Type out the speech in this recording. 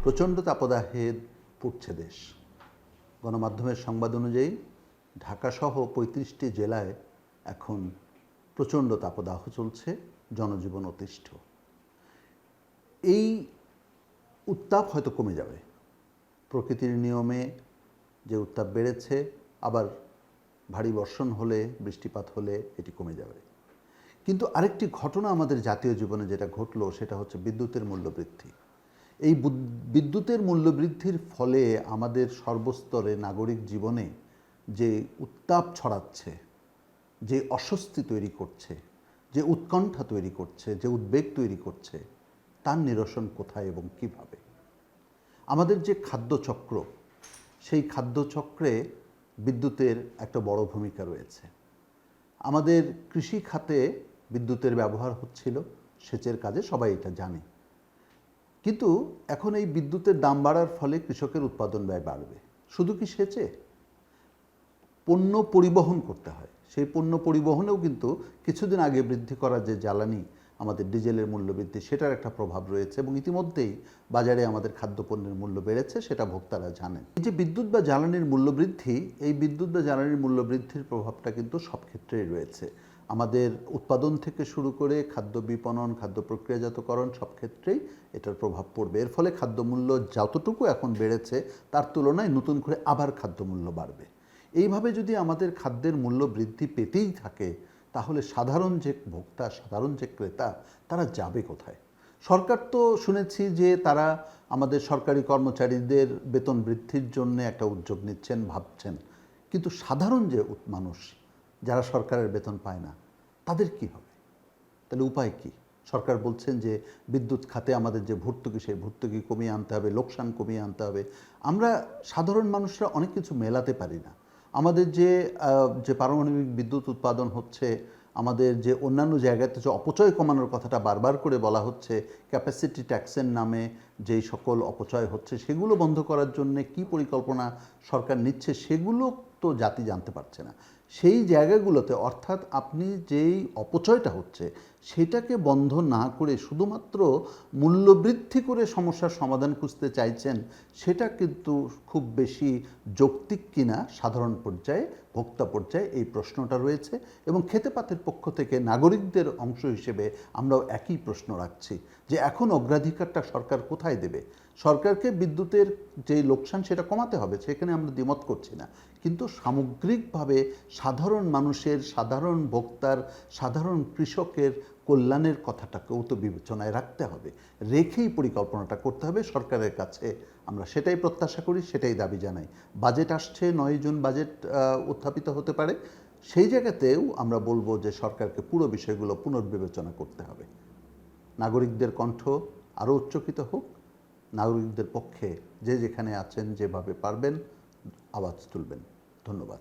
প্রচণ্ড তাপদাহে পুড়ছে দেশ। গণমাধ্যমের সংবাদ অনুযায়ী ঢাকাসহ ৩৫টি জেলায় এখন প্রচণ্ড তাপদাহ চলছে, জনজীবন অতিষ্ঠ। এই উত্তাপ হয়তো কমে যাবে, প্রকৃতির নিয়মে যে উত্তাপ বেড়েছে, আবার ভারী বর্ষণ হলে, বৃষ্টিপাত হলে এটি কমে যাবে। কিন্তু আরেকটি ঘটনা আমাদের জাতীয় জীবনে যেটা ঘটলো সেটা হচ্ছে বিদ্যুতের মূল্যবৃদ্ধি। এই বিদ্যুতের মূল্যবৃদ্ধির ফলে আমাদের সর্বস্তরে নাগরিক জীবনে যে উত্তাপ ছড়াচ্ছে, যে অস্বস্তি তৈরি করছে, যে উৎকণ্ঠা তৈরি করছে, যে উদ্বেগ তৈরি করছে, তার নিরসন কোথায় এবং কিভাবে? আমাদের যে খাদ্যচক্র, সেই খাদ্যচক্রে বিদ্যুতের একটা বড় ভূমিকা রয়েছে। আমাদের কৃষি খাতে বিদ্যুতের ব্যবহার হচ্ছিল সেচের কাজে, সবাই এটা জানে। কিন্তু এখন এই বিদ্যুতের দাম বাড়ার ফলে কৃষকের উৎপাদন ব্যয় বাড়বে। শুধু কি সেচে? পণ্য পরিবহন করতে হয়, সেই পণ্য পরিবহনেও কিন্তু কিছুদিন আগে বৃদ্ধি করা যে জ্বালানি, আমাদের ডিজেলের মূল্য বৃদ্ধি, সেটার একটা প্রভাব রয়েছে এবং ইতিমধ্যেই বাজারে আমাদের খাদ্যপণ্যের মূল্য বেড়েছে, সেটা ভোক্তারা জানেন। এই যে বিদ্যুৎ বা জ্বালানির মূল্য বৃদ্ধি, এই বিদ্যুৎ বা জ্বালানির মূল্য বৃদ্ধির প্রভাবটা কিন্তু সব ক্ষেত্রেই রয়েছে। আমাদের উৎপাদন থেকে শুরু করে খাদ্য বিপণন, খাদ্য প্রক্রিয়াজাতকরণ, সব ক্ষেত্রেই এটার প্রভাব পড়বে। এর ফলে খাদ্যমূল্য যতটুকু এখন বেড়েছে তার তুলনায় নতুন করে আবার খাদ্যমূল্য বাড়বে। এইভাবে যদি আমাদের খাদ্যের মূল্য বৃদ্ধি পেতেই থাকে, তাহলে সাধারণ যে ভোক্তা, সাধারণ যে ক্রেতা, তারা যাবে কোথায়? সরকার তো শুনেছি যে তারা আমাদের সরকারি কর্মচারীদের বেতন বৃদ্ধির জন্য একটা উদ্যোগ নিচ্ছেন, ভাবছেন। কিন্তু সাধারণ যে মানুষ, যারা সরকারের বেতন পায় না, তাদের কি হবে? তাহলে উপায় কি? সরকার বলছেন যে বিদ্যুৎ খাতে আমাদের যে ভর্তুকি, সেই ভর্তুকি কমিয়ে আনতে হবে, লোকসান কমিয়ে আনতে হবে। আমরা সাধারণ মানুষরা অনেক কিছু মেলাতে পারি না। আমাদের যে পারমাণবিক বিদ্যুৎ উৎপাদন হচ্ছে, আমাদের যে অন্যান্য জায়গাতে যে অপচয় কমানোর কথাটা বারবার করে বলা হচ্ছে, ক্যাপাসিটি ট্যাক্সের নামে যেই সকল অপচয় হচ্ছে, সেগুলো বন্ধ করার জন্য কি পরিকল্পনা সরকার নিচ্ছে, সেগুলো তো জাতি জানতে পারছে না। সেই জায়গাগুলোতে, অর্থাৎ আপনি যেই অপচয়টা হচ্ছে সেটাকে বন্ধ না করে শুধুমাত্র মূল্যবৃদ্ধি করে সমস্যার সমাধান খুঁজতে চাইছেন, সেটা কিন্তু খুব বেশি যৌক্তিক কিনা সাধারণ পর্যায়ে, ভোক্তা পর্যায়ে এই প্রশ্নটা রয়েছে। এবং খেতেপাতের পক্ষ থেকে নাগরিকদের অংশ হিসেবে আমরাও একই প্রশ্ন রাখছি যে এখন অগ্রাধিকারটা সরকার কোথায় দেবে? সরকারকে বিদ্যুতের যে লোকসান সেটা কমাতে হবে, সেখানে আমরা দ্বিমত করছি না। কিন্তু সামগ্রিকভাবে সাধারণ মানুষের, সাধারণ ভোক্তার, সাধারণ কৃষকের কল্যাণের কথাটাকেও তো বিবেচনায় রাখতে হবে, রেখেই পরিকল্পনাটা করতে হবে সরকারের কাছে। আমরা সেটাই প্রত্যাশা করি, সেটাই দাবি জানাই। বাজেট আসছে, 9 জুন বাজেট উত্থাপিত হতে পারে। সেই জায়গাতেও আমরা বলবো যে সরকারকে পুরো বিষয়গুলো পুনর্বিবেচনা করতে হবে। নাগরিকদের কণ্ঠ আরও উচ্চকিত হোক, নাগরিকদের পক্ষে যে যেখানে আছেন যেভাবে পারবেন আওয়াজ তুলবেন। ধন্যবাদ।